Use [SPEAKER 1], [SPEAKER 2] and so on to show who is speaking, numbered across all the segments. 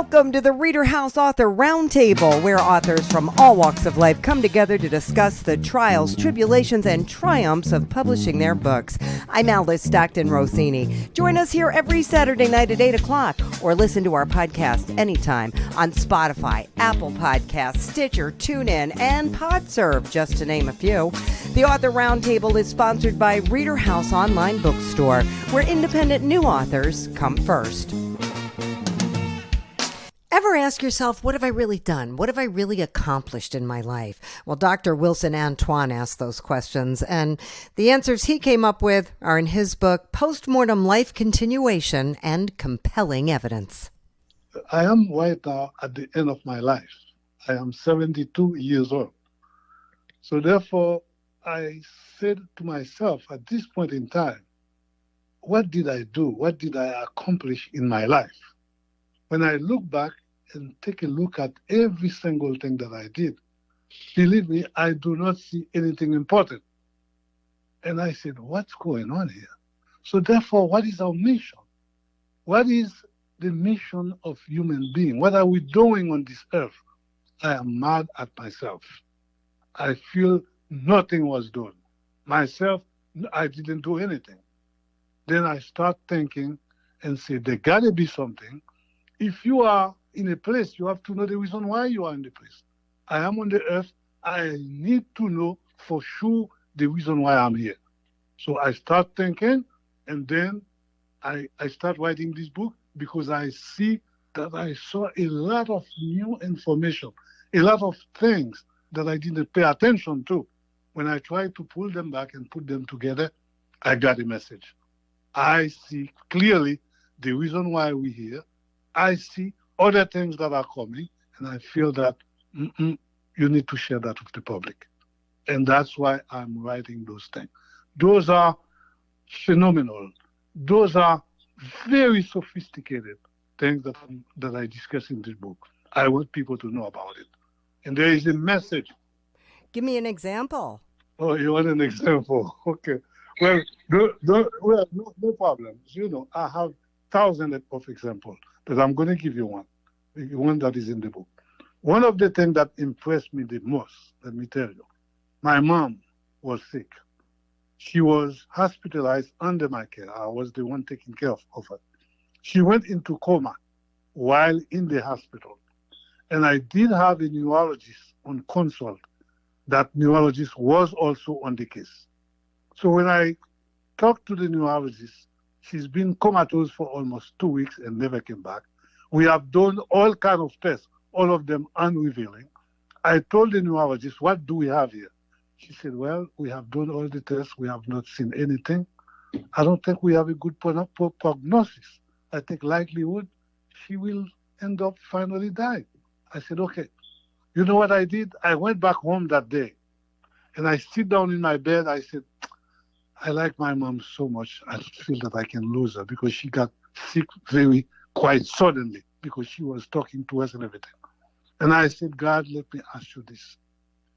[SPEAKER 1] Welcome to the ReaderHouse Author Roundtable, where authors from all walks of life come together to discuss the trials, tribulations, and triumphs of publishing their books. I'm Alice Stockton Rossini. Join us here every Saturday night at 8 o'clock, or listen to our podcast anytime on Spotify, Apple Podcasts, Stitcher, TuneIn, and PodServe, just to name a few. The Author Roundtable is sponsored by ReaderHouse Online Bookstore, where independent new authors come first. Ever ask yourself, what have I really done? What have I really accomplished in my life? Well, Dr. Wilson Antoine asked those questions, and the answers he came up with are in his book, Postmortem Life Continuation and Compelling Evidence.
[SPEAKER 2] I am right now at the end of my life. I am 72 years old. So therefore, I said to myself at this point in time, what did I do? What did I accomplish in my life? When I look back and take a look at every single thing that I did, believe me, I do not see anything important. And I said, what's going on here? So therefore, what is our mission? What is the mission of human being? What are we doing on this earth? I am mad at myself. I feel nothing was done. Myself, I didn't do anything. Then I start thinking and say, there gotta be something. If you are in a place, you have to know the reason why you are in the place. I am on the earth. I need to know for sure the reason why I'm here. So I start thinking, and then I start writing this book because I see that I saw a lot of new information, a lot of things that I didn't pay attention to. When I tried to pull them back and put them together, I got a message. I see clearly the reason why we're here. I see other things that are coming, and I feel that you need to share that with the public. And that's why I'm writing those things. Those are phenomenal. Those are very sophisticated things that I discuss in this book. I want people to know about it. And there is a message.
[SPEAKER 1] Give me an example.
[SPEAKER 2] Oh, you want an example? Okay. Well, no problem. You know, I have thousands of examples, but I'm going to give you one that is in the book. One of the things that impressed me the most, let me tell you, my mom was sick. She was hospitalized under my care. I was the one taking care of her. She went into coma while in the hospital. And I did have a neurologist on consult. That neurologist was also on the case. So when I talked to the neurologist, she's been comatose for almost 2 weeks and never came back. We have done all kinds of tests, all of them unrevealing. I told the neurologist, what do we have here? She said, well, we have done all the tests. We have not seen anything. I don't think we have a good prognosis. I think likelihood she will end up finally dying. I said, okay. You know what I did? I went back home that day, and I sit down in my bed. I said, I like my mom so much. I feel that I can lose her because she got sick quite suddenly because she was talking to us and everything. And I said, God, let me ask you this.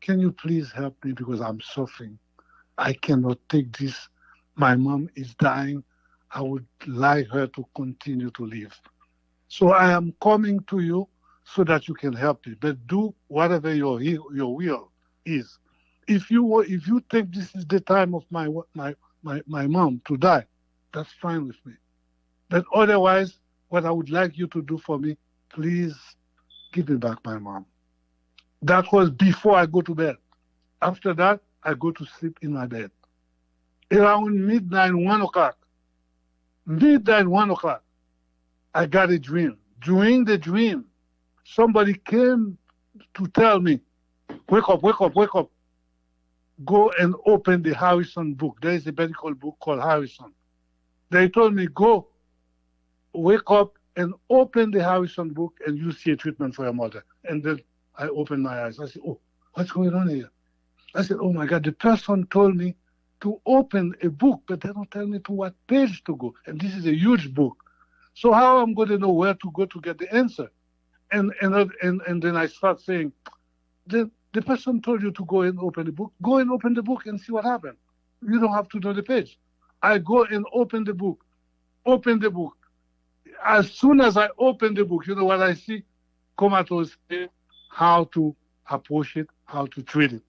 [SPEAKER 2] Can you please help me because I'm suffering? I cannot take this. My mom is dying. I would like her to continue to live. So I am coming to you so that you can help me. But do whatever your will is. If you think this is the time of my mom to die, that's fine with me. But otherwise, what I would like you to do for me, please give me back my mom. That was before I go to bed. After that, I go to sleep in my bed. Around midnight, 1 o'clock, I got a dream. During the dream, somebody came to tell me, wake up, wake up, wake up. Go and open the Harrison book. There is a medical book called Harrison. They told me, go, wake up and open the Harrison book and you see a treatment for your mother. And then I opened my eyes. I said, oh, what's going on here? I said, oh my God, the person told me to open a book, but they don't tell me to what page to go. And this is a huge book. So how am I going to know where to go to get the answer? And then I start saying, the person told you to go and open the book. Go and open the book and see what happened. You don't have to know the page. I go and open the book. As soon as I open the book, you know what I see? Comatose state, how to approach it, how to treat it.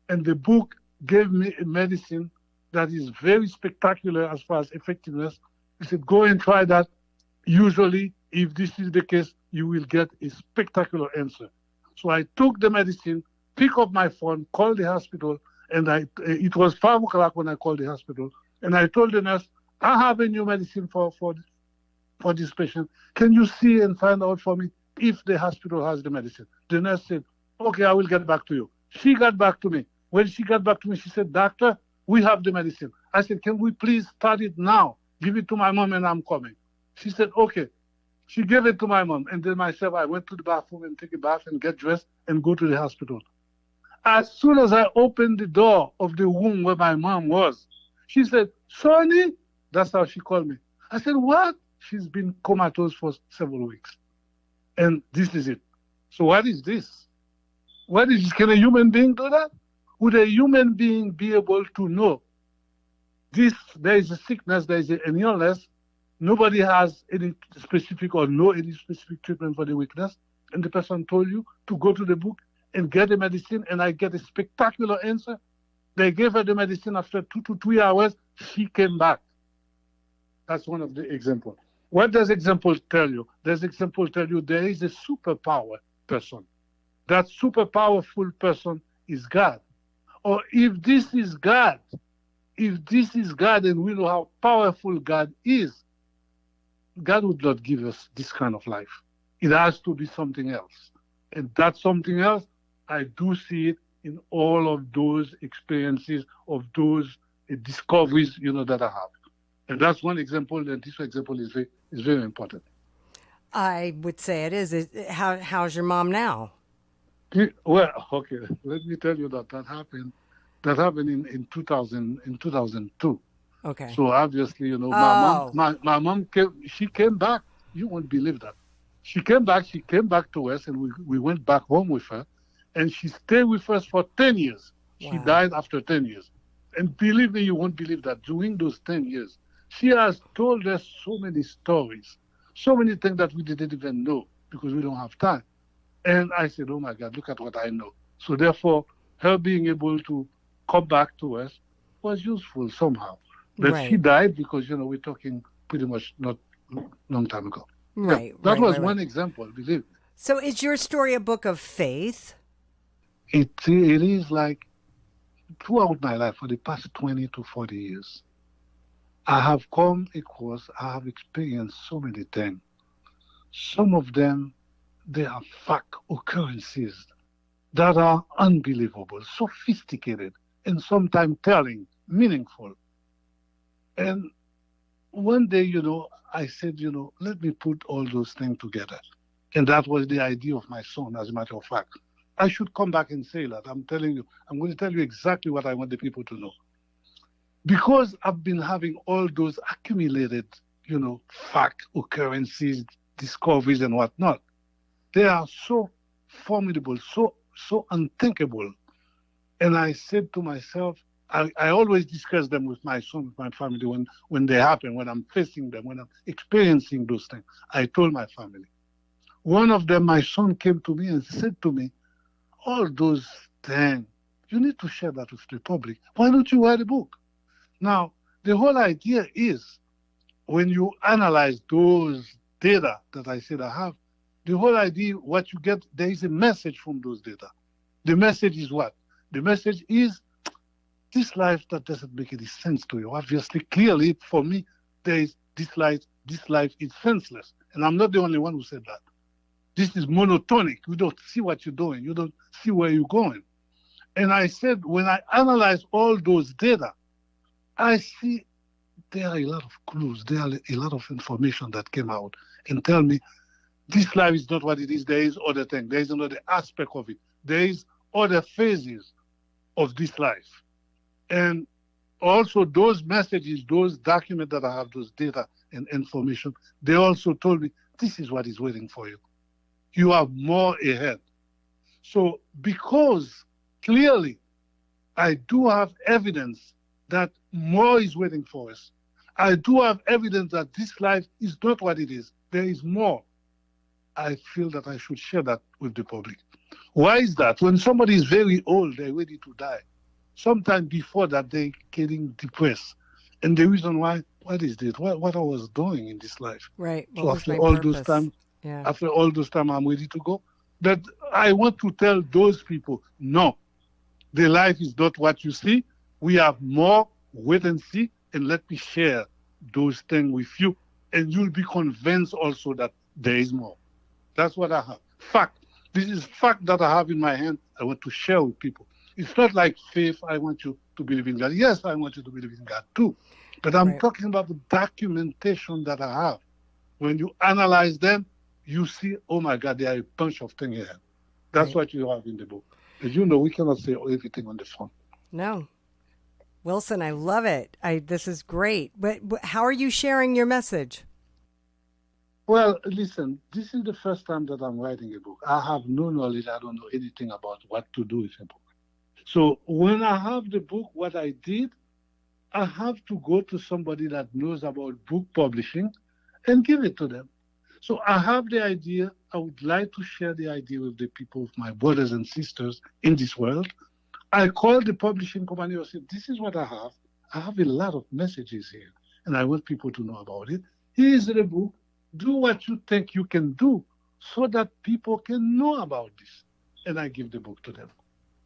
[SPEAKER 2] And the book gave me a medicine that is very spectacular as far as effectiveness. He said, go and try that. Usually, if this is the case, you will get a spectacular answer. So I took the medicine, pick up my phone, call the hospital, and it was 5 o'clock when I called the hospital, and I told the nurse, I have a new medicine for this patient. Can you see and find out for me if the hospital has the medicine? The nurse said, okay, I will get back to you. She got back to me. When she got back to me, she said, doctor, we have the medicine. I said, can we please start it now? Give it to my mom and I'm coming. She said, okay. She gave it to my mom. And then myself, I went to the bathroom and take a bath and get dressed and go to the hospital. As soon as I opened the door of the room where my mom was, she said, Sonny, that's how she called me. I said, what? She's been comatose for several weeks. And this is it. So what is this? What is, can a human being do that? Would a human being be able to know this, there is a sickness, there is an illness, nobody has any specific or know any specific treatment for the weakness, and the person told you to go to the book and get the medicine, and I get a spectacular answer. They gave her the medicine after 2 to 3 hours, she came back. That's one of the examples. What does example tell you? Does example tell you there is a superpower person? That super powerful person is God. Or if this is God, and we know how powerful God is, God would not give us this kind of life. It has to be something else. And that something else, I do see it in all of those experiences, of those discoveries, that I have. And that's one example, and this example is very important.
[SPEAKER 1] I would say it is. How's your mom now?
[SPEAKER 2] Well, okay, let me tell you that happened. That happened in 2002.
[SPEAKER 1] Okay.
[SPEAKER 2] So obviously, my mom came back. You won't believe that. She came back to us, and we went back home with her, and she stayed with us for 10 years. Wow. She died after 10 years. And believe me, you won't believe that during those 10 years, she has told us so many stories, so many things that we didn't even know because we don't have time. And I said, oh my God, look at what I know. So therefore, her being able to come back to us was useful somehow. But right. She died because, we're talking pretty much not long time ago.
[SPEAKER 1] Right.
[SPEAKER 2] Yeah, that was one example, believe me.
[SPEAKER 1] So is your story a book of faith?
[SPEAKER 2] It is like throughout my life for the past 20 to 40 years, I have experienced so many things. Some of them, they are fact occurrences that are unbelievable, sophisticated, and sometimes telling, meaningful. And one day, I said, let me put all those things together. And that was the idea of my son, as a matter of fact. I should come back and say that. I'm telling you, I'm going to tell you exactly what I want the people to know. Because I've been having all those accumulated, fact occurrences, discoveries, and whatnot. They are so formidable, so unthinkable. And I said to myself, I always discuss them with my son, with my family, when they happen, when I'm facing them, when I'm experiencing those things. I told my family. One of them, my son, came to me and said to me, all those things, you need to share that with the public. Why don't you write a book? Now, the whole idea is, when you analyze those data that I said I have, the whole idea, what you get, there is a message from those data. The message is what? The message is, this life that doesn't make any sense to you. Obviously, clearly, for me, there is this life is senseless. And I'm not the only one who said that. This is monotonic. You don't see what you're doing. You don't see where you're going. And I said, when I analyze all those data, I see there are a lot of clues. There are a lot of information that came out and tell me this life is not what it is. There is other things. There is another aspect of it. There is other phases of this life. And also those messages, those documents that I have, those data and information, they also told me this is what is waiting for you. You have more ahead. So because clearly I do have evidence that more is waiting for us, I do have evidence that this life is not what it is. There is more. I feel that I should share that with the public. Why is that? When somebody is very old, they're ready to die. Sometime before that, they're getting depressed. And the reason why, what is this? What I was doing in this life?
[SPEAKER 1] Right. What
[SPEAKER 2] So
[SPEAKER 1] was
[SPEAKER 2] after
[SPEAKER 1] my
[SPEAKER 2] all those
[SPEAKER 1] purpose?
[SPEAKER 2] time,
[SPEAKER 1] Yeah.
[SPEAKER 2] after all those time, I'm ready to go. That I want to tell those people, no, the life is not what you see. We have more. Wait and see, and let me share those things with you, and you'll be convinced also that there is more. That's what I have. Fact. This is fact that I have in my hand. I want to share with people. It's not like faith. I want you to believe in God. Yes, I want you to believe in God too. But I'm
[SPEAKER 1] Right.
[SPEAKER 2] talking about the documentation that I have. When you analyze them, you see, oh my God, there are a bunch of things here. That's
[SPEAKER 1] Right.
[SPEAKER 2] what you have in the book. As you know, we cannot say everything on the phone.
[SPEAKER 1] No. Wilson, I love it. This is great. But how are you sharing your message?
[SPEAKER 2] Well, listen, this is the first time that I'm writing a book. I have no knowledge. I don't know anything about what to do with a book. So when I have the book, what I did, I have to go to somebody that knows about book publishing and give it to them. So I have the idea. I would like to share the idea with the people, with my brothers and sisters in this world. I called the publishing company and said, this is what I have. I have a lot of messages here, and I want people to know about it. Here is the book. Do what you think you can do so that people can know about this. And I give the book to them.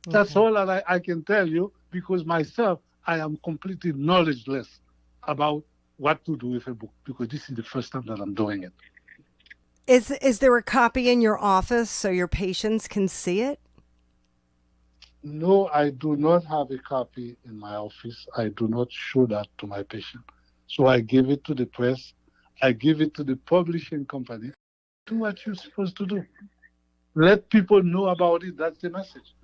[SPEAKER 2] That's
[SPEAKER 1] Okay.
[SPEAKER 2] all that I can tell you, because myself, I am completely knowledgeless about what to do with a book, because this is the first time that I'm doing it.
[SPEAKER 1] Is there a copy in your office so your patients can see it?
[SPEAKER 2] No, I do not have a copy in my office. I do not show that to my patient. So I give it to the press. I give it to the publishing company. Do what you're supposed to do. Let people know about it. That's the message.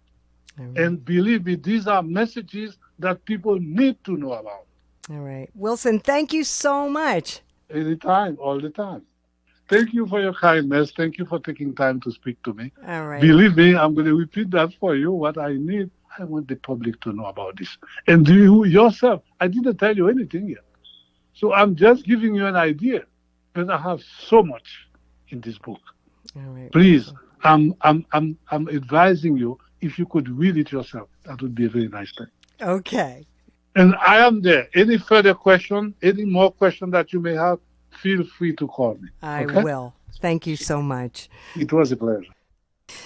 [SPEAKER 1] All right.
[SPEAKER 2] And believe me, these are messages that people need to know about.
[SPEAKER 1] All right. Wilson, thank you so much.
[SPEAKER 2] Anytime, all the time. Thank you for your kindness. Thank you for taking time to speak to me.
[SPEAKER 1] All right.
[SPEAKER 2] Believe me, I'm going to repeat that for you. What I need, I want the public to know about this. And you yourself, I didn't tell you anything yet. So I'm just giving you an idea. But I have so much in this book.
[SPEAKER 1] All right.
[SPEAKER 2] Please,
[SPEAKER 1] Wilson.
[SPEAKER 2] I'm advising you, if you could read it yourself, that would be a very nice thing.
[SPEAKER 1] Okay.
[SPEAKER 2] And I am there. Any further question, any more question that you may have, feel free to call me.
[SPEAKER 1] I
[SPEAKER 2] Okay?
[SPEAKER 1] will. Thank you so much.
[SPEAKER 2] It was a pleasure.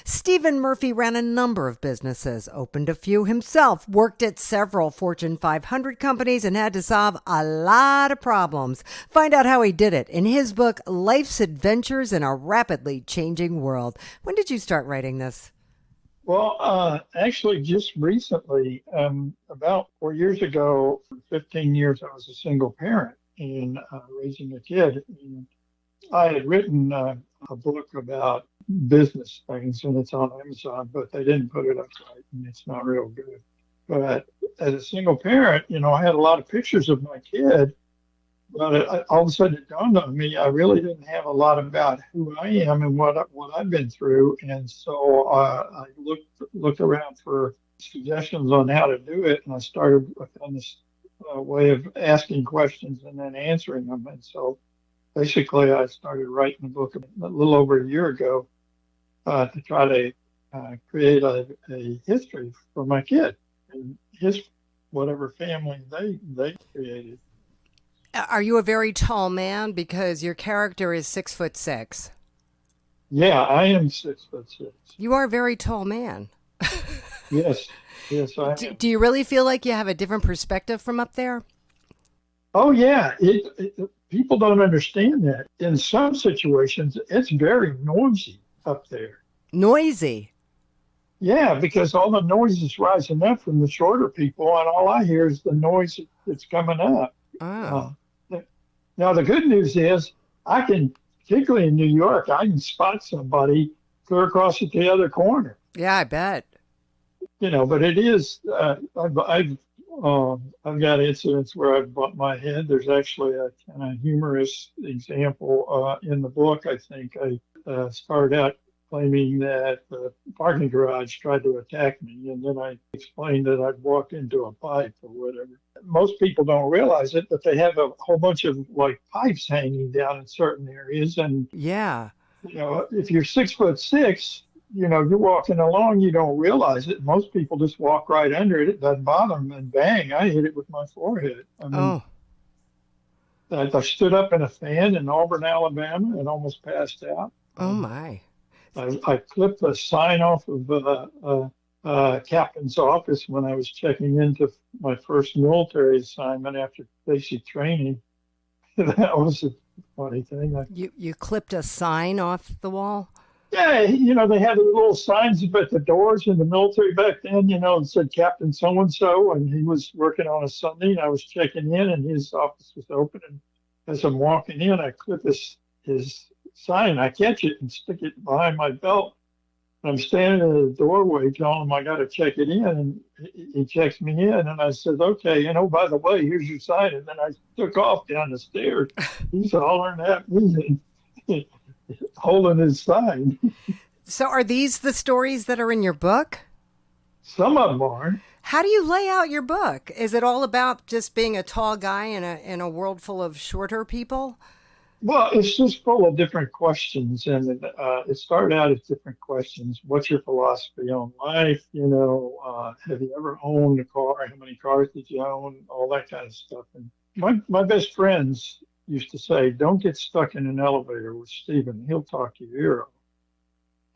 [SPEAKER 1] Stephen Murphy ran a number of businesses, opened a few himself, worked at several Fortune 500 companies, and had to solve a lot of problems. Find out how he did it in his book, Life's Adventures in a Rapidly Changing World. When did you start writing this?
[SPEAKER 3] Well, actually, just recently, about 4 years ago, for 15 years, I was a single parent and raising a kid. And I had written a book about business things, and it's on Amazon, but they didn't put it up right, and it's not real good. But as a single parent, I had a lot of pictures of my kid, but all of a sudden it dawned on me I really didn't have a lot about who I am and what I've been through, and so I looked around for suggestions on how to do it, and I found this way of asking questions and then answering them, and so basically I started writing a book a little over a year ago to try to create a history for my kid and his whatever family they created.
[SPEAKER 1] Are you a very tall man? Because your character is 6'6".
[SPEAKER 3] Yeah, I am 6'6".
[SPEAKER 1] You are a very tall man.
[SPEAKER 3] Yes, yes, I am.
[SPEAKER 1] Do you really feel like you have a different perspective from up there?
[SPEAKER 3] Oh yeah, people don't understand that. In some situations, it's very noisy up there.
[SPEAKER 1] Noisy.
[SPEAKER 3] Yeah, because all the noise is rising up from the shorter people, and all I hear is the noise that's coming up.
[SPEAKER 1] Oh.
[SPEAKER 3] Uh, Now, the good news is I can, particularly in New York, I can spot somebody clear across at the other corner.
[SPEAKER 1] Yeah, I bet.
[SPEAKER 3] But it is, I've got incidents where I've bumped my head. There's actually a kind of humorous example in the book. I think I started out claiming that the parking garage tried to attack me, and then I explained that I'd walked into a pipe or whatever. Most people don't realize it, but they have a whole bunch of like pipes hanging down in certain areas. And,
[SPEAKER 1] Yeah.
[SPEAKER 3] if you're 6'6", you're walking along, you don't realize it. Most people just walk right under it. It doesn't bother them. And bang, I hit it with my forehead. I mean,
[SPEAKER 1] Oh,
[SPEAKER 3] I stood up in a fan in Auburn, Alabama, and almost passed out.
[SPEAKER 1] oh my.
[SPEAKER 3] I clipped a sign off of captain's office when I was checking into my first military assignment after basic training. That was a funny thing.
[SPEAKER 1] You clipped a sign off the wall?
[SPEAKER 3] Yeah, they had the little signs up at the doors in the military back then, and said Captain so-and-so, and he was working on a Sunday, and I was checking in, and his office was open, and as I'm walking in, I clip his sign, I catch it and stick it behind my belt. I'm standing in the doorway telling him I got to check it in, and he checks me in, and I said, okay, by the way, here's your sign, and then I took off down the stairs. He's hollering at me and holding his sign.
[SPEAKER 1] So are these the stories that are in your book?
[SPEAKER 3] Some of them are.
[SPEAKER 1] How do you lay out your book? Is it all about just being a tall guy in a world full of shorter people?
[SPEAKER 3] Well, it's just full of different questions, and it started out as different questions. What's your philosophy on life? Have you ever owned a car? How many cars did you own? All that kind of stuff. And my best friends used to say, don't get stuck in an elevator with Stephen. He'll talk your ear off.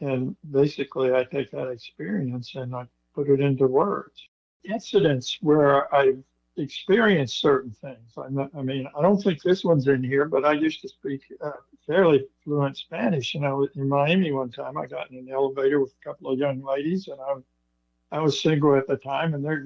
[SPEAKER 3] And basically, I take that experience and I put it into words. Incidents where I've experienced certain things. I don't think this one's in here, but I used to speak fairly fluent Spanish. And I was in Miami one time. I got in an elevator with a couple of young ladies, and I was single at the time, and they're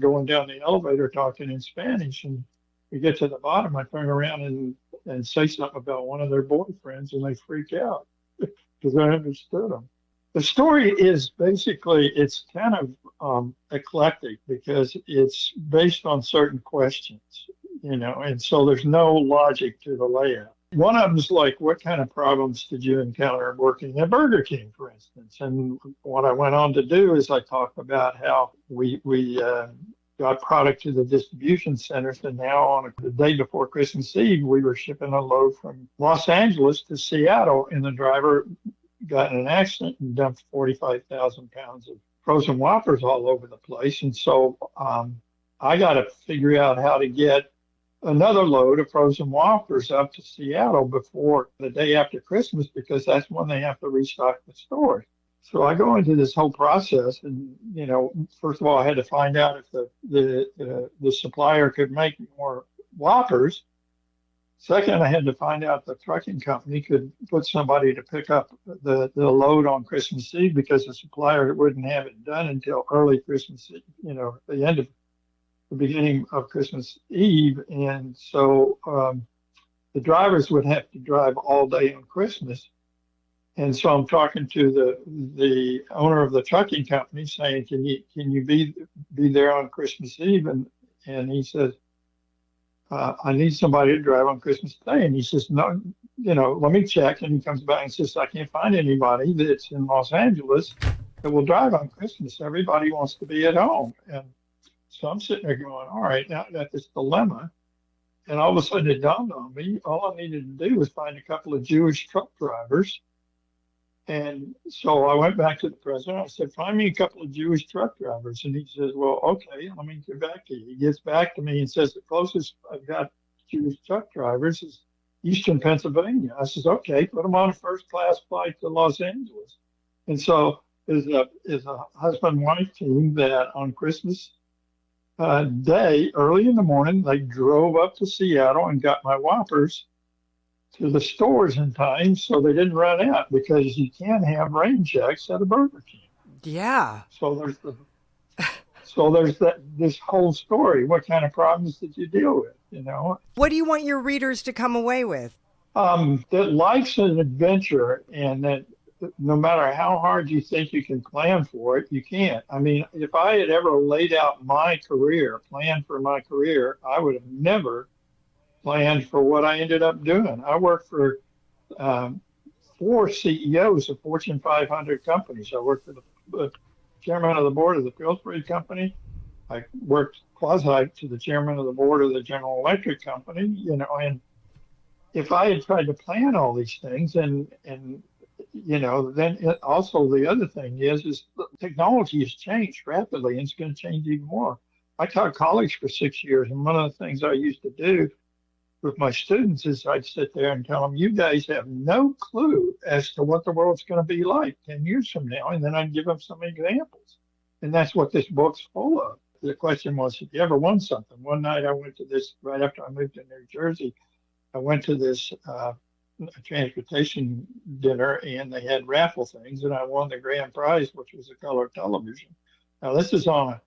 [SPEAKER 3] going down the elevator talking in Spanish. And we get to the bottom, I turn around and say something about one of their boyfriends, and they freak out because I understood them. The story is basically, it's kind of eclectic because it's based on certain questions, and so there's no logic to the layout. One of them is like, what kind of problems did you encounter working at Burger King, for instance? And what I went on to do is I talked about how we got product to the distribution centers, and now on the day before Christmas Eve, we were shipping a load from Los Angeles to Seattle, and the driver got in an accident and dumped 45,000 pounds of frozen Whoppers all over the place. And so I got to figure out how to get another load of frozen Whoppers up to Seattle before the day after Christmas, because that's when they have to restock the stores. So I go into this whole process, and first of all, I had to find out if the supplier could make more Whoppers. Second, I had to find out the trucking company could put somebody to pick up the load on Christmas Eve, because the supplier wouldn't have it done until early Christmas, the beginning of Christmas Eve. And so the drivers would have to drive all day on Christmas. And so I'm talking to the owner of the trucking company saying, can you be there on Christmas Eve? And he says, I need somebody to drive on Christmas Day. And he says, no, let me check. And he comes back and says, I can't find anybody that's in Los Angeles that will drive on Christmas. Everybody wants to be at home. And so I'm sitting there going, all right, now I got this dilemma. And all of a sudden it dawned on me, all I needed to do was find a couple of Jewish truck drivers. And so I went back to the president. I said, find me a couple of Jewish truck drivers. And he says, well, okay, let me get back to you. He gets back to me and says, the closest I've got Jewish truck drivers is Eastern Pennsylvania. I says, okay, put them on a first-class flight to Los Angeles. And so there's a husband-wife team that on Christmas Day, early in the morning, they drove up to Seattle and got my Whoppers to the stores in time so they didn't run out, because you can't have rain checks at a Burger King.
[SPEAKER 1] Yeah.
[SPEAKER 3] So there's this whole story. What kind of problems did you deal with,
[SPEAKER 1] What do you want your readers to come away with?
[SPEAKER 3] That life's an adventure, and that no matter how hard you think you can plan for it, you can't. I mean, if I had ever laid out my career, planned for my career, I would have never planned for what I ended up doing. I worked for 4 CEOs of Fortune 500 companies. I worked for the chairman of the board of the Pillsbury Company. I worked quasi to the chairman of the board of the General Electric Company, and if I had tried to plan all these things and then also the other thing is technology has changed rapidly and it's going to change even more. I taught college for 6 years, and one of the things I used to do with my students is I'd sit there and tell them, you guys have no clue as to what the world's going to be like 10 years from now. And then I'd give them some examples. And that's what this book's full of. The question was, have you ever won something? One night I went to this, right after I moved to New Jersey, I went to this transportation dinner, and they had raffle things, and I won the grand prize, which was a color television. Now, this is on a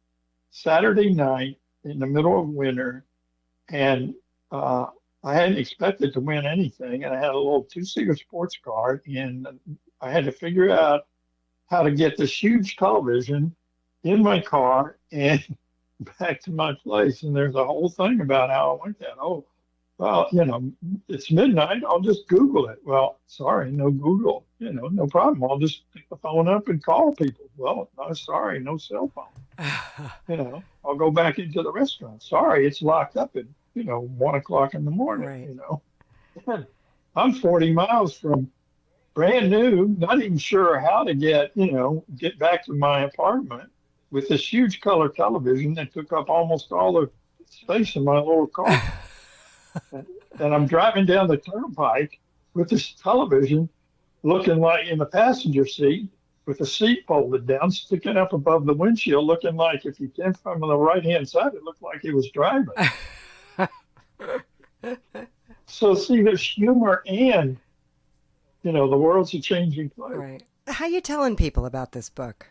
[SPEAKER 3] Saturday night in the middle of winter, and I hadn't expected to win anything, and I had a little two-seater sports car, and I had to figure out how to get this huge television in my car and back to my place. And there's a whole thing about how I went that. Oh, well, it's midnight. I'll just Google it. Well, sorry, no Google. No problem. I'll just pick the phone up and call people. Well, no, sorry, no cell phone. I'll go back into the restaurant. Sorry, it's locked up at 1 o'clock in the morning.
[SPEAKER 1] Right.
[SPEAKER 3] And I'm 40 miles from brand new, not even sure how to get back to my apartment with this huge color television that took up almost all the space in my little car. And I'm driving down the turnpike with this television looking like in the passenger seat with the seat folded down, sticking up above the windshield, looking like if you came from the right-hand side, it looked like it was driving. So see, there's humor and, the world's a changing place.
[SPEAKER 1] Right. How are you telling people about this book?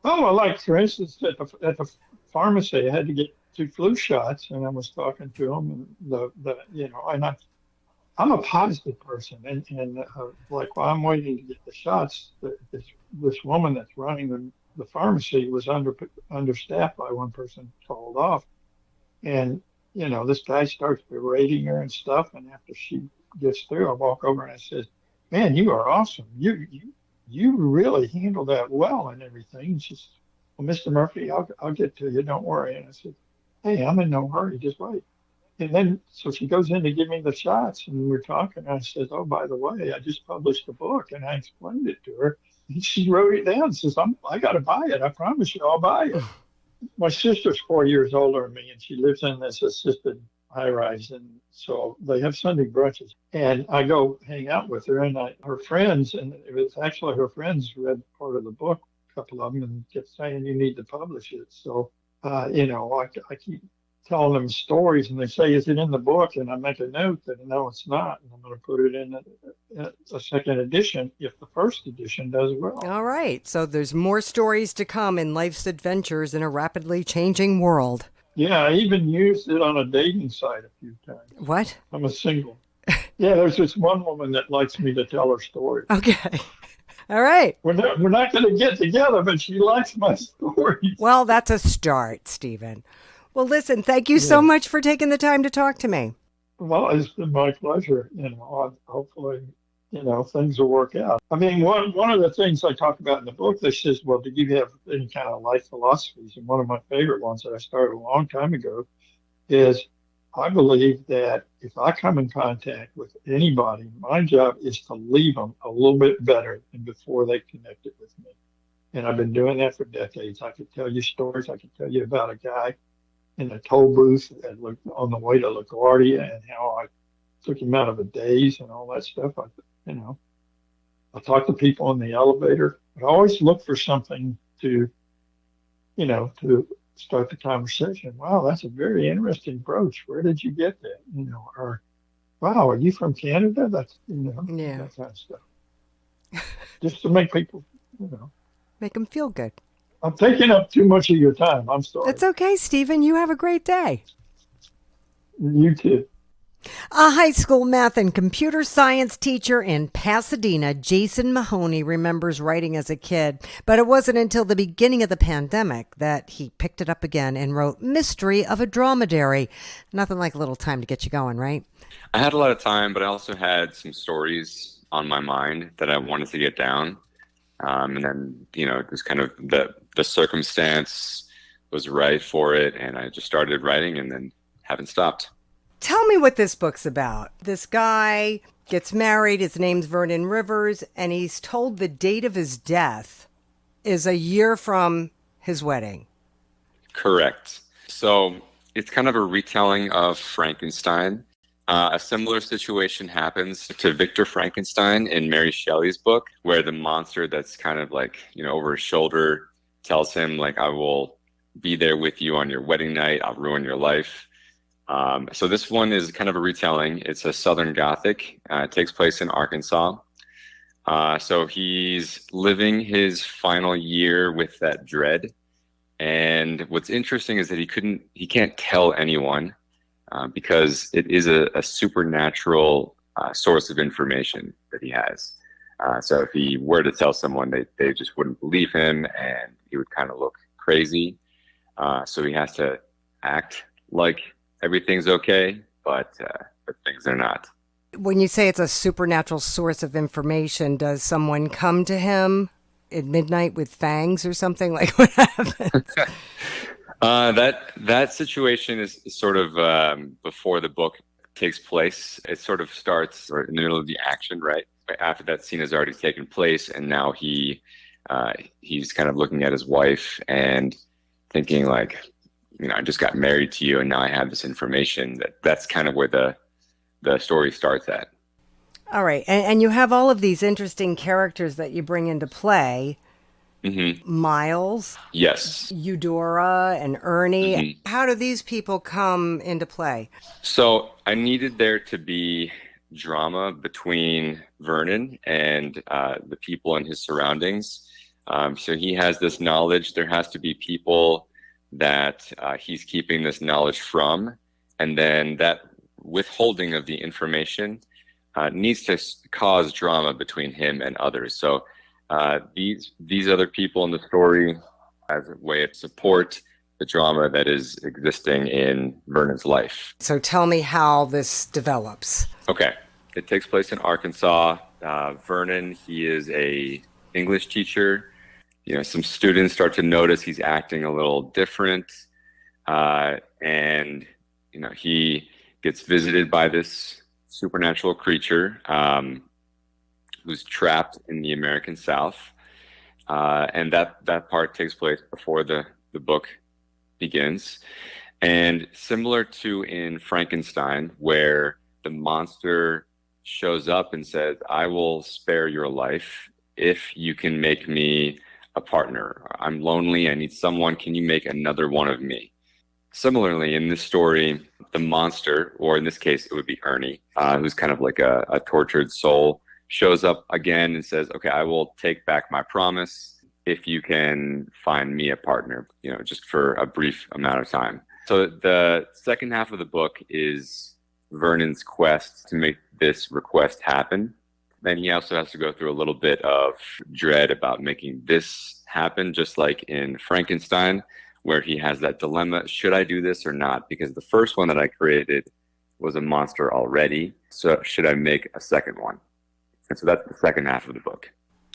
[SPEAKER 3] Oh, like, for instance, at the pharmacy, I had to get 2 flu shots, and I was talking to them, and I'm a positive person, and like while I'm waiting to get the shots, this woman that's running the pharmacy was understaffed by one person called off, and this guy starts berating her and stuff, and after she gets through, I walk over and I said, "Man, you are awesome. You really handled that well and everything." And she said, "Well, Mr. Murphy, I'll get to you. Don't worry." And I said, "Hey, I'm in no hurry. Just wait." And then, so she goes in to give me the shots, and we're talking. And I said, "Oh, by the way, I just published a book," and I explained it to her. And she wrote it down and says, I got to buy it. I promise you, I'll buy it. My sister's 4 years older than me, and she lives in this assisted high-rise, and so they have Sunday brunches. And I go hang out with her, and her friends, and it was actually her friends read part of the book, a couple of them, and kept saying, "You need to publish it." So, I keep telling them stories, and they say, "Is it in the book?" And I make a note that no, it's not, and I'm going to put it in a second edition if the first edition does well.
[SPEAKER 1] All right. So there's more stories to come in life's adventures in a rapidly changing world.
[SPEAKER 3] Yeah, I even used it on a dating site a few times.
[SPEAKER 1] What?
[SPEAKER 3] I'm a single. Yeah, there's this one woman that likes me to tell her story.
[SPEAKER 1] Okay. All right.
[SPEAKER 3] We're not going to get together, but she likes my stories.
[SPEAKER 1] Well, that's a start, Stephen. Well, listen, thank you so much for taking the time to talk to me.
[SPEAKER 3] Well, it's been my pleasure. Hopefully, things will work out. I mean, one of the things I talk about in the book, they says, well, do you have any kind of life philosophies? And one of my favorite ones that I started a long time ago is I believe that if I come in contact with anybody, my job is to leave them a little bit better than before they connected with me. And I've been doing that for decades. I could tell you stories. I could tell you about a guy in a toll booth on the way to LaGuardia and how I took him out of a daze and all that stuff. I talk to people in the elevator. I always look for something to start the conversation. Wow, that's a very interesting brooch. Where did you get that? Or, wow, are you from Canada? That's, that kind of stuff. Just to make people,
[SPEAKER 1] Make them feel good.
[SPEAKER 3] I'm taking up too much of your time. I'm sorry.
[SPEAKER 1] It's okay, Stephen. You have a great day.
[SPEAKER 3] You too.
[SPEAKER 1] A high school math and computer science teacher in Pasadena, Jason Mahoney, remembers writing as a kid, but it wasn't until the beginning of the pandemic that he picked it up again and wrote Mystery of a Dromedary. Nothing like a little time to get you going, right?
[SPEAKER 4] I had a lot of time, but I also had some stories on my mind that I wanted to get down. And then, just kind of the circumstance was right for it, and I just started writing and then haven't stopped.
[SPEAKER 1] Tell me what this book's about. This guy gets married, his name's Vernon Rivers, and he's told the date of his death is a year from his wedding.
[SPEAKER 4] Correct. So it's kind of a retelling of Frankenstein. A similar situation happens to Victor Frankenstein in Mary Shelley's book, where the monster that's kind of like, over his shoulder tells him, like, I will be there with you on your wedding night. I'll ruin your life. So this one is kind of a retelling. It's a Southern Gothic. It takes place in Arkansas. So he's living his final year with that dread. And what's interesting is that he can't tell anyone because it is a supernatural source of information that he has. So if he were to tell someone, they just wouldn't believe him, and he would kind of look crazy. So he has to act like everything's okay, but things are not.
[SPEAKER 1] When you say it's a supernatural source of information, does someone come to him at midnight with fangs or something? Like, what happens?
[SPEAKER 4] That situation is sort of before the book takes place. It sort of starts right in the middle of the action, right? After that scene has already taken place, and now he's kind of looking at his wife and thinking, like, I just got married to you, and now I have this information. That's kind of where the story starts at.
[SPEAKER 1] All right. And you have all of these interesting characters that you bring into play. Mm-hmm. Miles.
[SPEAKER 4] Yes.
[SPEAKER 1] Eudora and Ernie.
[SPEAKER 4] Mm-hmm.
[SPEAKER 1] How do these people come into play?
[SPEAKER 4] So I needed there to be drama between Vernon and the people in his surroundings. So he has this knowledge. There has to be people that he's keeping this knowledge from, and then that withholding of the information needs to cause drama between him and others. So these other people in the story, as a way of support the drama that is existing in Vernon's life.
[SPEAKER 1] So tell me how this develops.
[SPEAKER 4] Okay. It takes place in Arkansas. Vernon, he is a English teacher. Some students start to notice he's acting a little different. And he gets visited by this supernatural creature who's trapped in the American South. And that part takes place before the book begins. And similar to in Frankenstein, where the monster shows up and says, I will spare your life if you can make me a partner. I'm lonely. I need someone. Can you make another one of me? Similarly, in this story, the monster, or in this case, it would be Ernie, who's kind of like a tortured soul, shows up again and says, okay, I will take back my promise if you can find me a partner, just for a brief amount of time. So the second half of the book is Vernon's quest to make this request happen. Then he also has to go through a little bit of dread about making this happen, just like in Frankenstein, where he has that dilemma, should I do this or not? Because the first one that I created was a monster already, so should I make a second one? And so that's the second half of the book.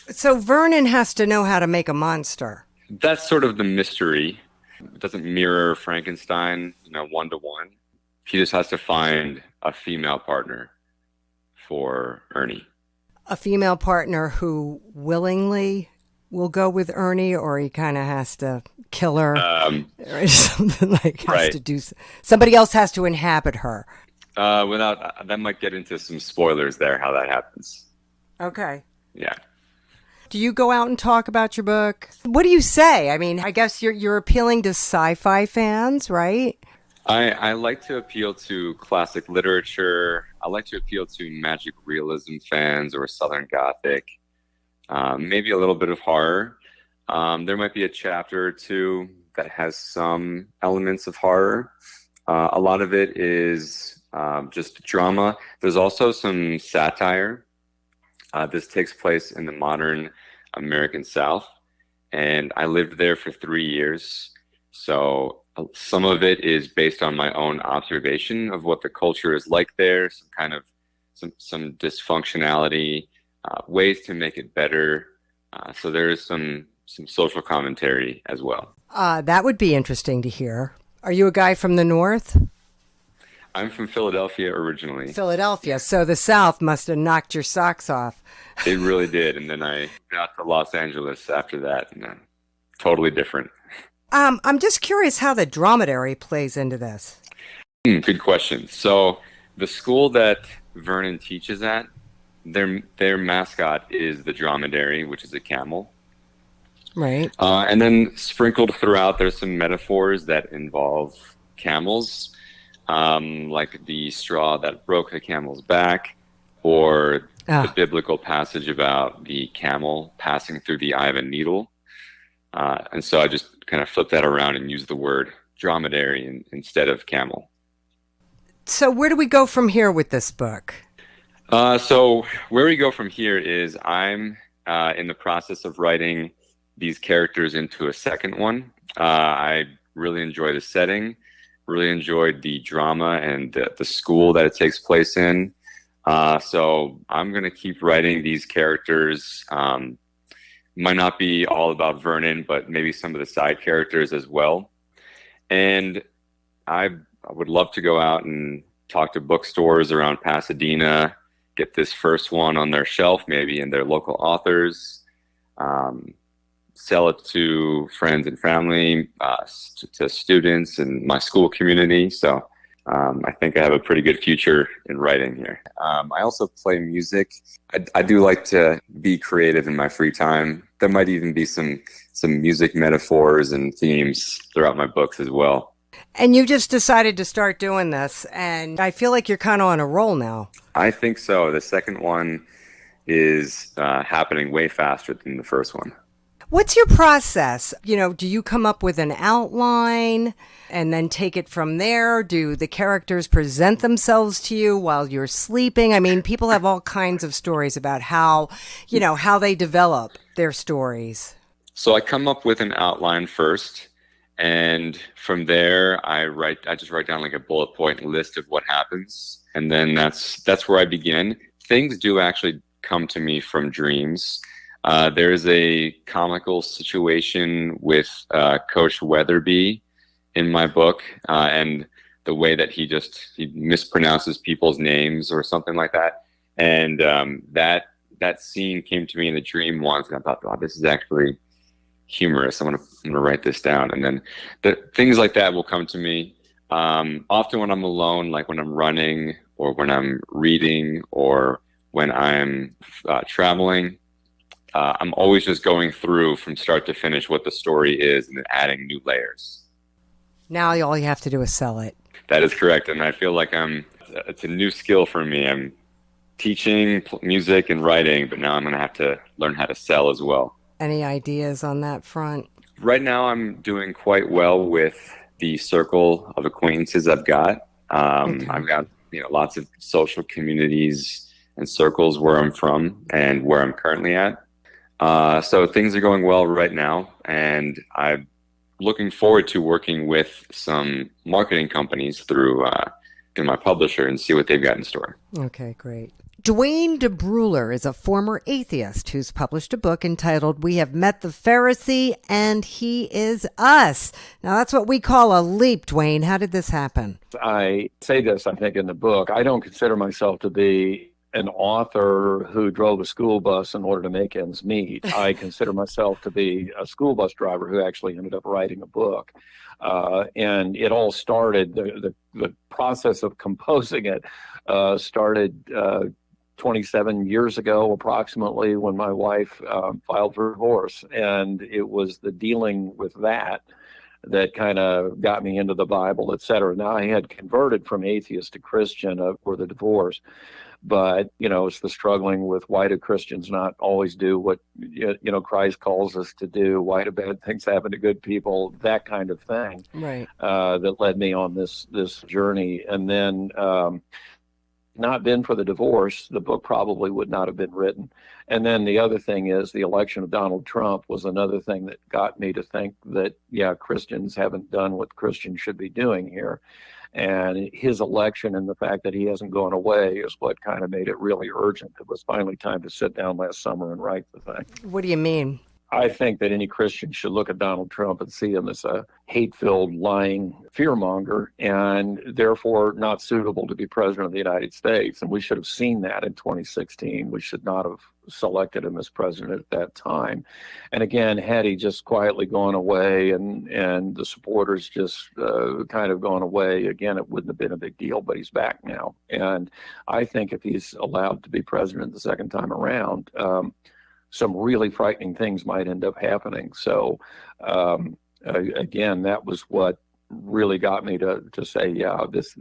[SPEAKER 1] So Vernon has to know how to make a monster.
[SPEAKER 4] That's sort of the mystery. It doesn't mirror Frankenstein, one-to-one. He just has to find a female partner for Ernie.
[SPEAKER 1] A female partner who willingly will go with Ernie, or he kind of has to kill her, or something like has
[SPEAKER 4] right.
[SPEAKER 1] to do. Somebody else has to inhabit her.
[SPEAKER 4] That might get into some spoilers there, how that happens.
[SPEAKER 1] Okay.
[SPEAKER 4] Yeah.
[SPEAKER 1] Do you go out and talk about your book? What do you say? I mean, I guess you're appealing to sci-fi fans, right?
[SPEAKER 4] I like to appeal to classic literature. I like to appeal to magic realism fans or Southern Gothic. Maybe a little bit of horror. There might be a chapter or two that has some elements of horror. A lot of it is just drama. There's also some satire. This takes place in the modern American South, and I lived there for 3 years. So some of it is based on my own observation of what the culture is like there, some dysfunctionality, ways to make it better. So there is some social commentary as well.
[SPEAKER 1] That would be interesting to hear. Are you a guy from the North?
[SPEAKER 4] I'm from Philadelphia originally.
[SPEAKER 1] Philadelphia. So the South must have knocked your socks off.
[SPEAKER 4] It really did. And then I got to Los Angeles after that, and totally different.
[SPEAKER 1] I'm just curious how the dromedary plays into this.
[SPEAKER 4] Good question. So the school that Vernon teaches at, their mascot is the dromedary, which is a camel.
[SPEAKER 1] Right.
[SPEAKER 4] And then sprinkled throughout, there's some metaphors that involve camels, like the straw that broke the camel's back, or the biblical passage about the camel passing through the eye of a needle. And so I just kind of flipped that around and used the word dromedary instead of camel.
[SPEAKER 1] So where do we go from here with this book?
[SPEAKER 4] So where we go from here is I'm in the process of writing these characters into a second one. I really enjoy the setting, really enjoyed the drama and the school that it takes place in. So I'm going to keep writing these characters. Might not be all about Vernon, but maybe some of the side characters as well. And I would love to go out and talk to bookstores around Pasadena, get this first one on their shelf, maybe in their local authors, sell it to friends and family, to students and my school community. So I think I have a pretty good future in writing here. I also play music. I do like to be creative in my free time. There might even be some music metaphors and themes throughout my books as well.
[SPEAKER 1] And you just decided to start doing this, and I feel like you're kind of on a roll now.
[SPEAKER 4] I think so. The second one is happening way faster than the first one.
[SPEAKER 1] What's your process? Do you come up with an outline and then take it from there? Do the characters present themselves to you while you're sleeping? I mean, people have all kinds of stories about how they develop their stories.
[SPEAKER 4] So I come up with an outline first, and from there I just write down like a bullet point list of what happens, and then that's where I begin. Things do actually come to me from dreams. There's a comical situation with Coach Weatherby in my book, and the way that he mispronounces people's names or something like that. And that scene came to me in a dream once, and I thought, oh, this is actually humorous. I'm gonna write this down. And then things like that will come to me. Often when I'm alone, like when I'm running or when I'm reading or when I'm traveling. I'm always just going through from start to finish what the story is and then adding new layers.
[SPEAKER 1] Now all you have to do is sell it.
[SPEAKER 4] That is correct. And I feel like it's a new skill for me. I'm teaching music and writing, but now I'm going to have to learn how to sell as well.
[SPEAKER 1] Any ideas on that front?
[SPEAKER 4] Right now I'm doing quite well with the circle of acquaintances I've got. Okay. I've got lots of social communities and circles where I'm from and where I'm currently at. So things are going well right now, and I'm looking forward to working with some marketing companies through my publisher and see what they've got in store.
[SPEAKER 1] Okay, great. Duane DeBruler is a former atheist who's published a book entitled We Have Met the Pharisee and He Is Us. Now, that's what we call a leap, Duane. How did this happen?
[SPEAKER 5] I say this, I think, in the book. I don't consider myself to be an author who drove a school bus in order to make ends meet. I consider myself to be a school bus driver who actually ended up writing a book. And it all started, the process of composing it started 27 years ago, approximately, when my wife filed for divorce. And it was the dealing with that kind of got me into the Bible, et cetera. Now, I had converted from atheist to Christian for the divorce. But, it's the struggling with why do Christians not always do what, Christ calls us to do? Why do bad things happen to good people? That kind of thing.
[SPEAKER 1] Right.
[SPEAKER 5] That led me on this journey. And then not been for the divorce, the book probably would not have been written. And then the other thing is the election of Donald Trump was another thing that got me to think that, Christians haven't done what Christians should be doing here. And his election and the fact that he hasn't gone away is what kind of made it really urgent. It was finally time to sit down last summer and write the thing.
[SPEAKER 1] What do you mean?
[SPEAKER 5] I think that any Christian should look at Donald Trump and see him as a hate-filled, lying fearmonger, and therefore not suitable to be president of the United States. And we should have seen that in 2016. We should not have selected him as president at that time. And again, had he just quietly gone away and the supporters just kind of gone away, again, it wouldn't have been a big deal, but he's back now. And I think if he's allowed to be president the second time around, some really frightening things might end up happening. So again, that was what really got me to say, yeah, this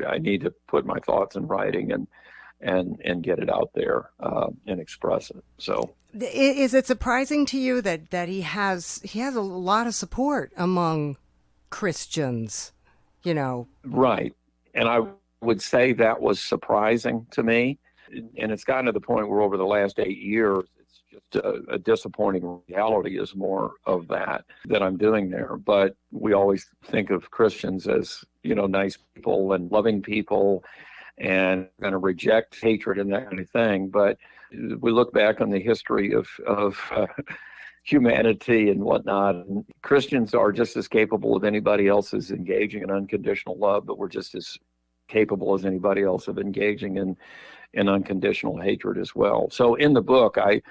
[SPEAKER 5] I need to put my thoughts in writing and get it out there and express it. So,
[SPEAKER 1] is it surprising to you that he has a lot of support among Christians? You know,
[SPEAKER 5] right? And I would say that was surprising to me, and it's gotten to the point where over the last 8 years, it's just a disappointing reality is more of that I'm doing there. But we always think of Christians as, you know, nice people and loving people, and going to reject hatred and that kind of thing. But we look back on the history of humanity and whatnot, and Christians are just as capable of anybody else as engaging in unconditional love, but we're just as capable as anybody else of engaging in unconditional hatred as well. So in the book, I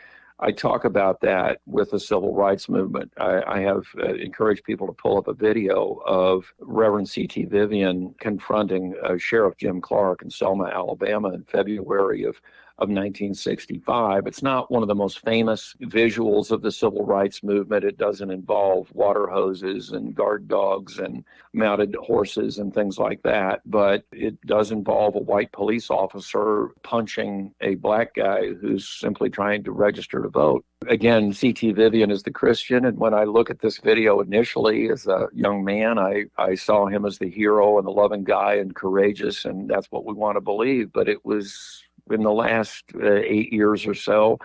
[SPEAKER 5] talk about that with the civil rights movement. I have encouraged people to pull up a video of Reverend C.T. Vivian confronting Sheriff Jim Clark in Selma, Alabama in February of 1965. It's not one of the most famous visuals of the civil rights movement. It doesn't involve water hoses and guard dogs and mounted horses and things like that, but it does involve a white police officer punching a black guy who's simply trying to register to vote. Again, C.T. Vivian is the Christian, and when I look at this video initially as a young man, I saw him as the hero and the loving guy and courageous, and that's what we want to believe. But it was in the last 8 years or so,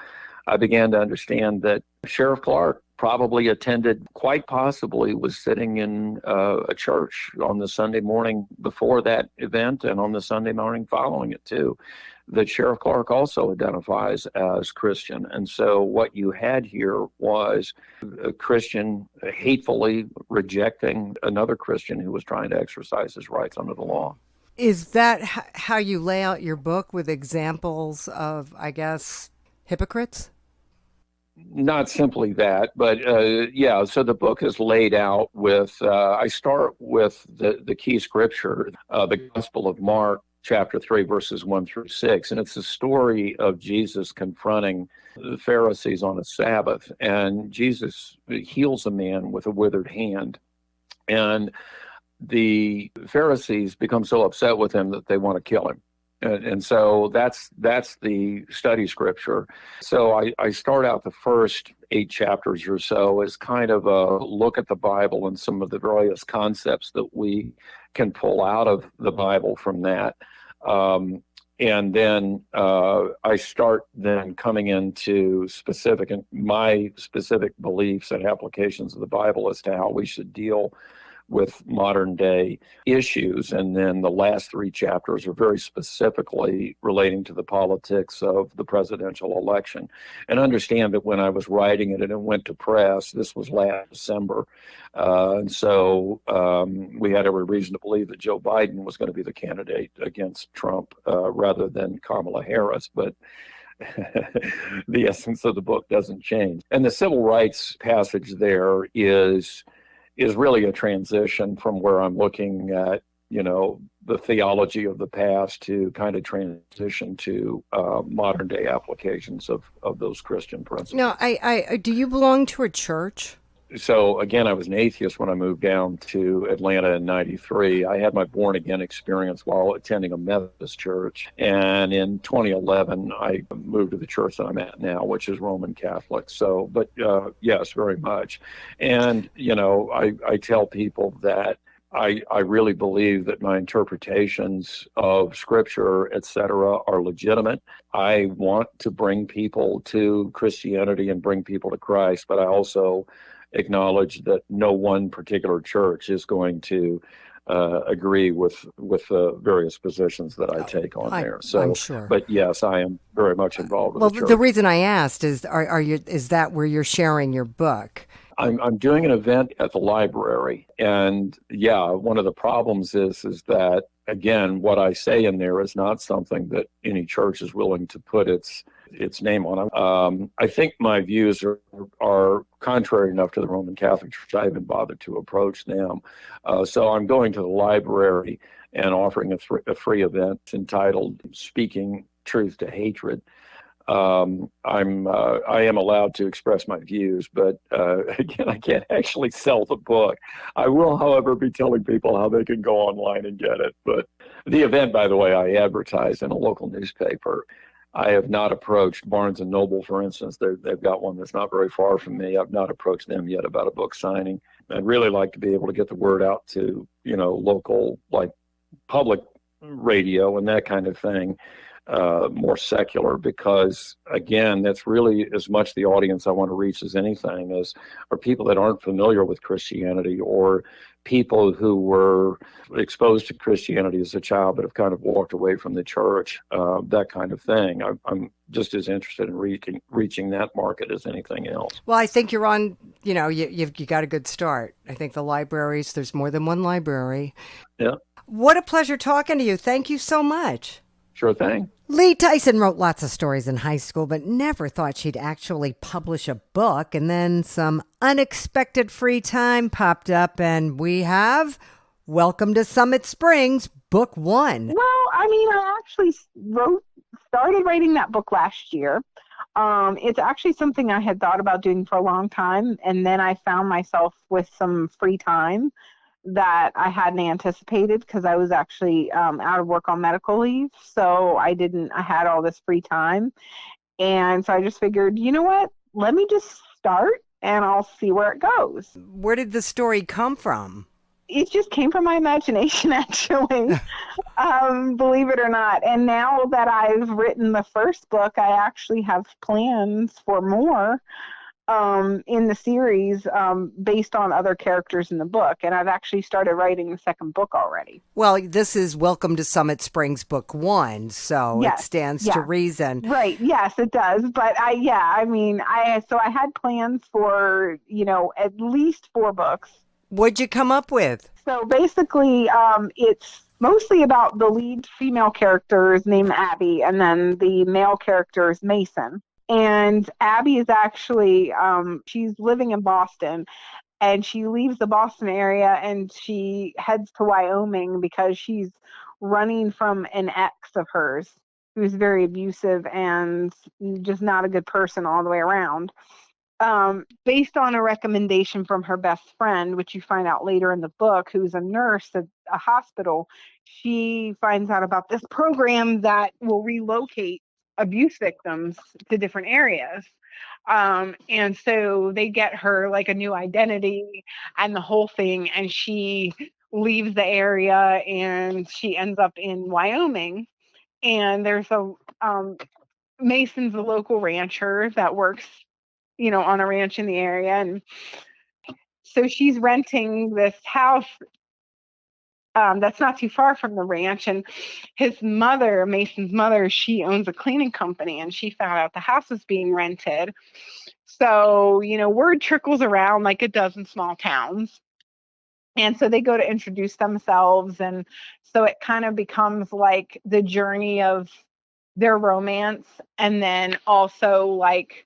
[SPEAKER 5] I began to understand that Sheriff Clark probably attended, quite possibly was sitting in a church on the Sunday morning before that event and on the Sunday morning following it too, that Sheriff Clark also identifies as Christian. And so what you had here was a Christian hatefully rejecting another Christian who was trying to exercise his rights under the law.
[SPEAKER 1] Is that how you lay out your book, with examples of, I guess, hypocrites?
[SPEAKER 5] Not simply that, but yeah, so the book is laid out with, I start with the key scripture, the Gospel of Mark, chapter 3, verses 1 through 6. And it's a story of Jesus confronting the Pharisees on a Sabbath. And Jesus heals a man with a withered hand. And the Pharisees become so upset with him that they want to kill him. And so that's the study scripture. So I start out the first 8 chapters or so as kind of a look at the Bible and some of the various concepts that we can pull out of the Bible from that. And then I start then coming into my specific beliefs and applications of the Bible as to how we should deal with modern day issues. And then the last 3 chapters are very specifically relating to the politics of the presidential election. And understand that when I was writing it and it went to press, this was last December. And so we had every reason to believe that Joe Biden was going to be the candidate against Trump rather than Kamala Harris. But the essence of the book doesn't change. And the civil rights passage there is really a transition from where I'm looking at, the theology of the past to kind of transition to modern day applications of those Christian principles.
[SPEAKER 1] Now, do you belong to a church?
[SPEAKER 5] So again, I was an atheist when I moved down to Atlanta in '93. I had my born again experience while attending a Methodist church. And in 2011, I moved to the church that I'm at now, which is Roman Catholic. So, but yes, very much. And, I tell people that I really believe that my interpretations of scripture, et cetera, are legitimate. I want to bring people to Christianity and bring people to Christ, but I also acknowledge that no one particular church is going to agree with the various positions that I take on there. So,
[SPEAKER 1] I'm sure.
[SPEAKER 5] but yes, I am very much involved with
[SPEAKER 1] Well,
[SPEAKER 5] the church.
[SPEAKER 1] the reason I asked is, is that where you're sharing your book?
[SPEAKER 5] I'm doing an event at the library, and yeah, one of the problems is that, again, what I say in there is not something that any church is willing to put its name on. I think my views are contrary enough to the Roman Catholic Church. I haven't bothered to approach them. So I'm going to the library and offering a free event entitled "Speaking Truth to Hatred." I am allowed to express my views, but again, I can't actually sell the book. I will, however, be telling people how they can go online and get it. But the event, by the way, I advertise in a local newspaper. I have not approached Barnes and Noble, for instance. They've got one that's not very far from me. I've not approached them yet about a book signing. I'd really like to be able to get the word out to, local, like public radio and that kind of thing. More secular, because again, that's really as much the audience I want to reach as anything are people that aren't familiar with Christianity, or people who were exposed to Christianity as a child but have kind of walked away from the church, that kind of thing. I'm just as interested in reaching that market as anything else.
[SPEAKER 1] Well, I think you're on, you got a good start. I think the libraries, there's more than one library.
[SPEAKER 5] Yeah.
[SPEAKER 1] What a pleasure talking to you. Thank you so much.
[SPEAKER 5] Sure thing.
[SPEAKER 1] Leigh Tyson wrote lots of stories in high school, but never thought she'd actually publish a book. And then some unexpected free time popped up, and we have Welcome to Summit Springs, Book 1.
[SPEAKER 6] Well, I actually started writing that book last year. It's actually something I had thought about doing for a long time, and then I found myself with some free time that I hadn't anticipated, because I was actually out of work on medical leave. So I had all this free time. And so I just figured, you know what, let me just start and I'll see where it goes.
[SPEAKER 1] Where did the story come from?
[SPEAKER 6] It just came from my imagination, actually, believe it or not. And now that I've written the first book, I actually have plans for more in the series based on other characters in the book. And I've actually started writing the second book already.
[SPEAKER 1] Well, this is Welcome to Summit Springs Book 1, so
[SPEAKER 6] yes,
[SPEAKER 1] it stands to reason.
[SPEAKER 6] Right. Yes, it does. But I had plans for, at least 4 books.
[SPEAKER 1] What'd you come up with?
[SPEAKER 6] So basically, it's mostly about the lead female character is named Abby, and then the male character is Mason. And Abby is actually, she's living in Boston, and she leaves the Boston area and she heads to Wyoming because she's running from an ex of hers who's very abusive and just not a good person all the way around. Based on a recommendation from her best friend, which you find out later in the book, who's a nurse at a hospital, she finds out about this program that will relocate abuse victims to different areas. And so they get her like a new identity and the whole thing, and she leaves the area and she ends up in Wyoming. And there's Mason's a local rancher that works, on a ranch in the area. And so she's renting this house that's not too far from the ranch. And his mother, Mason's mother, she owns a cleaning company, and she found out the house was being rented. So, word trickles around like it does in small towns. And so they go to introduce themselves. And so it kind of becomes like the journey of their romance. And then also like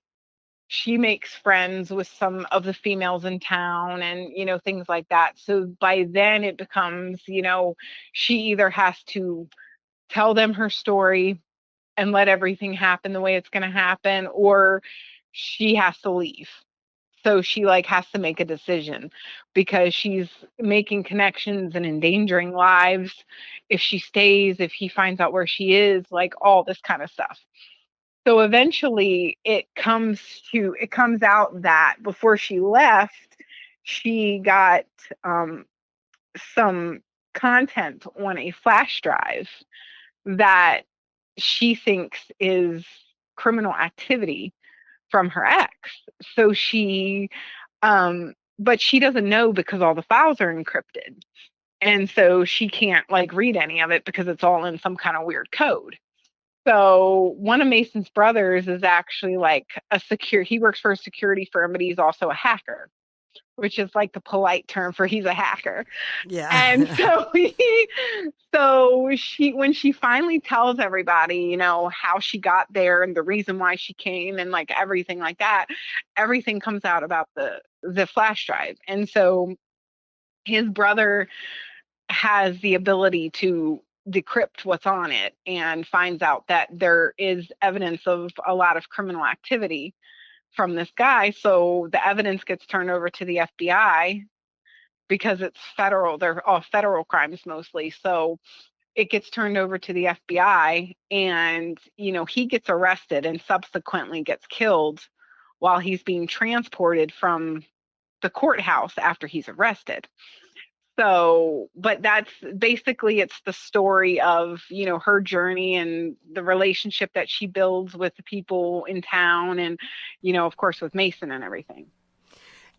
[SPEAKER 6] she makes friends with some of the females in town and, things like that. So by then it becomes, she either has to tell them her story and let everything happen the way it's going to happen, or she has to leave. So she has to make a decision because she's making connections and endangering lives. If she stays, if he finds out where she is, all this kind of stuff. So eventually it comes out that before she left, she got some content on a flash drive that she thinks is criminal activity from her ex. So she, but she doesn't know because all the files are encrypted. And so she can't like read any of it because it's all in some kind of weird code. So one of Mason's brothers is actually like he works for a security firm, but he's also a hacker, which is like the polite term for he's a hacker.
[SPEAKER 1] Yeah.
[SPEAKER 6] And so when she finally tells everybody, you know, how she got there and the reason why she came and like everything like that, everything comes out about the flash drive. And so his brother has the ability to decrypt what's on it and finds out that there is evidence of a lot of criminal activity from this guy. So the evidence gets turned over to the FBI because it's federal. They're all federal crimes mostly. So it gets turned over to the FBI, and, you know, he gets arrested and subsequently gets killed while he's being transported from the courthouse after he's arrested. So, but that's basically, it's the story of, you know, her journey and the relationship that she builds with the people in town and, you know, of course, with Mason and everything.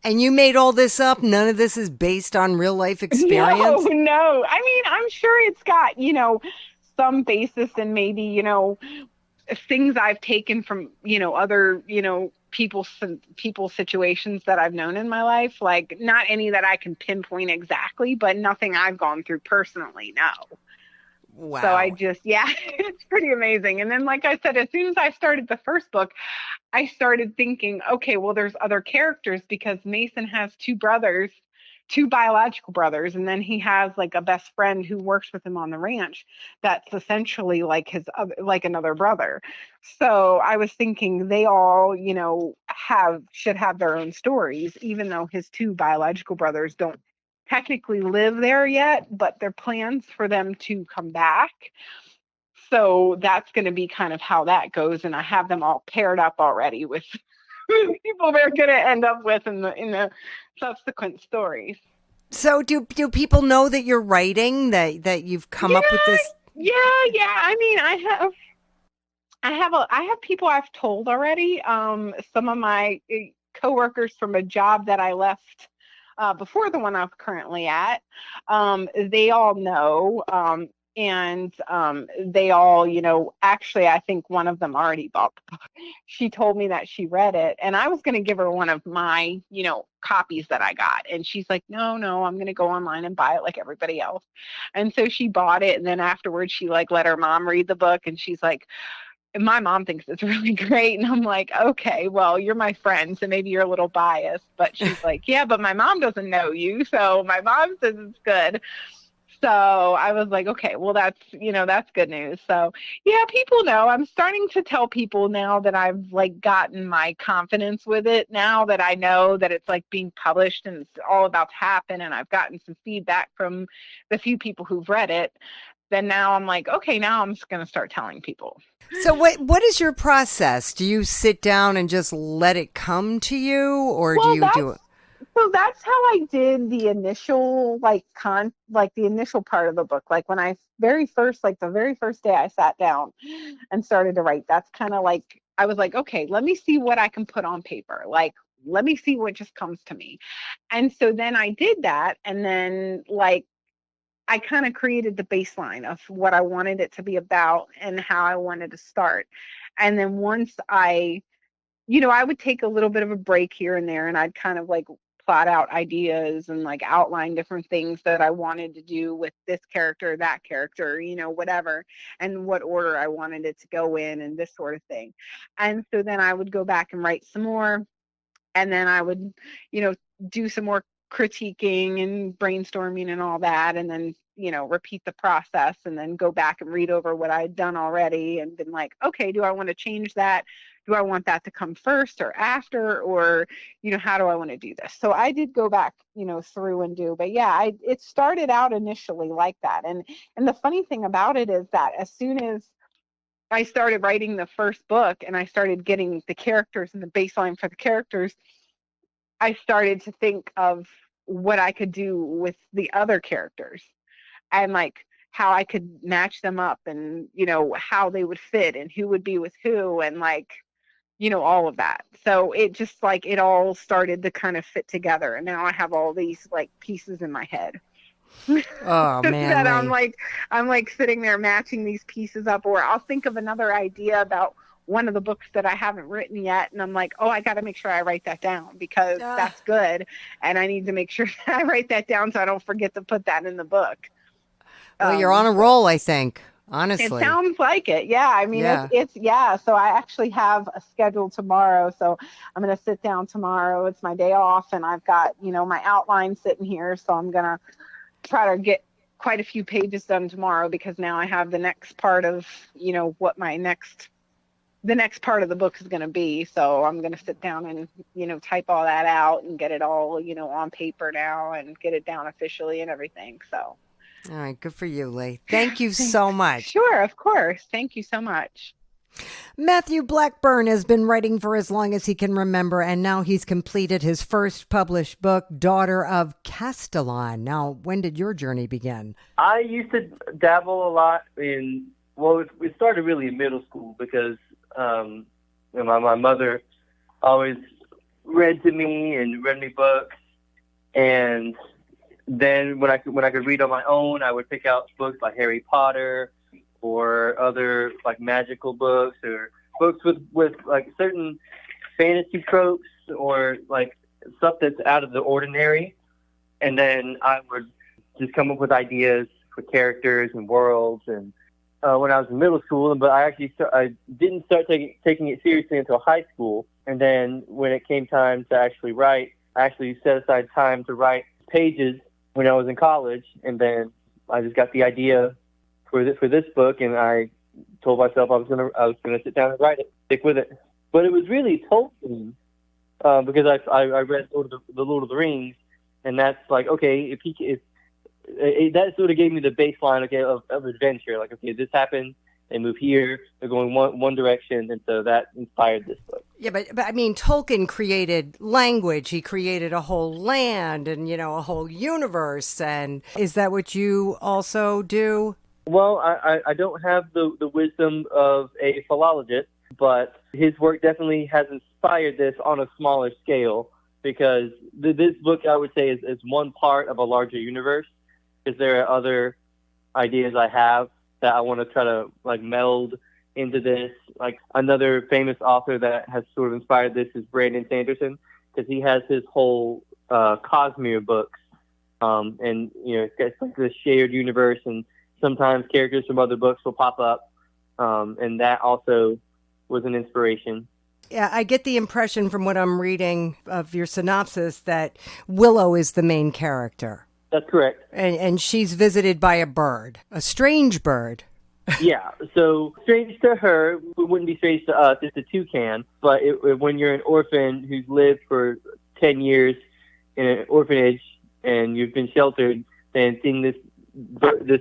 [SPEAKER 1] And you made all this up? None of this is based on real life experience?
[SPEAKER 6] No. I mean, I'm sure it's got, you know, some basis in maybe, you know, things I've taken from, you know, other, you know, people's situations that I've known in my life. Like, not any that I can pinpoint exactly, but nothing I've gone through personally. No.
[SPEAKER 1] Wow.
[SPEAKER 6] So I just, yeah, it's pretty amazing. And then, like I said, as soon as I started the first book, I started thinking, okay, well, there's other characters because Mason has two brothers, two biological brothers, and then he has like a best friend who works with him on the ranch that's essentially like his other, like another brother. So I was thinking they all, you know, should have their own stories, even though his two biological brothers don't technically live there yet, but there are plans for them to come back. So that's going to be kind of how that goes, and I have them all paired up already with people they're going to end up with in the subsequent stories.
[SPEAKER 1] So do people know that you're writing, that you've come up with this?
[SPEAKER 6] Yeah. I mean, I have people I've told already. Some of my coworkers from a job that I left before the one I'm currently at, they all know. And they all, you know, actually, I think one of them already bought the book. She told me that she read it, and I was going to give her one of my, you know, copies that I got. And she's like, no, I'm going to go online and buy it like everybody else. And so she bought it. And then afterwards, she like let her mom read the book. And she's like, my mom thinks it's really great. And I'm like, okay, well, you're my friend, so maybe you're a little biased. But she's like, yeah, but my mom doesn't know you. So my mom says it's good. So I was like, okay, well, that's, you know, that's good news. So yeah, people know. I'm starting to tell people now that I've like gotten my confidence with it, now that I know that it's like being published and it's all about to happen, and I've gotten some feedback from the few people who've read it. Then now I'm like, okay, now I'm just going to start telling people.
[SPEAKER 1] So what is your process? Do you sit down and just let it come to you, or do you do it?
[SPEAKER 6] So that's how I did the initial the initial part of the book. Like when I the very first day I sat down and started to write, that's kind of like, I was like, okay, let me see what I can put on paper. Like, let me see what just comes to me. And so then I did that. And then like, I kind of created the baseline of what I wanted it to be about and how I wanted to start. And then once I would take a little bit of a break here and there, and I'd kind of like plot out ideas and like outline different things that I wanted to do with this character, that character, you know, whatever, and what order I wanted it to go in and this sort of thing. And so then I would go back and write some more, and then I would, you know, do some more critiquing and brainstorming and all that, and then, you know, repeat the process and then go back and read over what I'd done already and been like, okay, do I want to change that? Do I want that to come first or after? Or, you know, how do I want to do this? So I did go back, you know, through and do, but yeah, it started out initially like that. And the funny thing about it is that as soon as I started writing the first book and I started getting the characters and the baseline for the characters, I started to think of what I could do with the other characters and like how I could match them up and, you know, how they would fit and who would be with who and like, you know, all of that. So it just like, it all started to kind of fit together. And now I have all these like pieces in my head.
[SPEAKER 1] Oh man,
[SPEAKER 6] that
[SPEAKER 1] Leigh.
[SPEAKER 6] I'm like sitting there matching these pieces up, or I'll think of another idea about one of the books that I haven't written yet, and I'm like, oh, I got to make sure I write that down because
[SPEAKER 1] Ah.
[SPEAKER 6] that's good, and I need to make sure that I write that down so I don't forget to put that in the book.
[SPEAKER 1] Well, you're on a
[SPEAKER 6] So
[SPEAKER 1] roll, I think.
[SPEAKER 6] it
[SPEAKER 1] Honestly.
[SPEAKER 6] sounds like it. Yeah. I mean,
[SPEAKER 1] Yeah.
[SPEAKER 6] it's yeah. So I actually have a schedule tomorrow. So I'm going to sit down tomorrow. It's my day off, and I've got, my outline sitting here. So I'm going to try to get quite a few pages done tomorrow because now I have the next part of, what the next part of the book is going to be. So I'm going to sit down and, type all that out and get it all, on paper now and get it down officially and everything. So.
[SPEAKER 1] All right. Good for you, Leigh. Thank you
[SPEAKER 6] Thanks.
[SPEAKER 1] so much.
[SPEAKER 6] Sure, of course. Thank you so much.
[SPEAKER 1] Matthew Blackburn has been writing for as long as he can remember, and now he's completed his first published book, Daughter of Castellan. Now, when did your journey begin?
[SPEAKER 7] I used to dabble a lot it started really in middle school because my mother always read to me and read me books, and then when I could read on my own, I would pick out books like Harry Potter or other like magical books or books with like certain fantasy tropes or like stuff that's out of the ordinary. And then I would just come up with ideas for characters and worlds. And when I was in middle school, but I didn't start taking it seriously until high school. And then when it came time to actually write, I actually set aside time to write pages when I was in college, and then I just got the idea for this book, and I told myself I was gonna sit down and write it, stick with it. But it was really Tolkien because I read the Lord of the Rings, and that's like, okay, that sort of gave me the baseline, okay, of adventure. Like, okay, this happened, they move here, they're going one direction, and so that inspired this book.
[SPEAKER 1] Yeah, but I mean, Tolkien created language. He created a whole land and, a whole universe. And is that what you also do?
[SPEAKER 7] Well, I don't have the wisdom of a philologist, but his work definitely has inspired this on a smaller scale because this book, I would say, is one part of a larger universe because there are other ideas I have that I want to try to like meld into this. Like another famous author that has sort of inspired this is Brandon Sanderson because he has his whole Cosmere books, and it's like this shared universe, and sometimes characters from other books will pop up, and that also was an inspiration.
[SPEAKER 1] Yeah, I get the impression from what I'm reading of your synopsis that Willow is the main character.
[SPEAKER 7] That's correct.
[SPEAKER 1] And she's visited by a bird, a strange bird.
[SPEAKER 7] Yeah, so strange to her, it wouldn't be strange to us. It's a toucan, but when you're an orphan who's lived for 10 years in an orphanage and you've been sheltered, then seeing this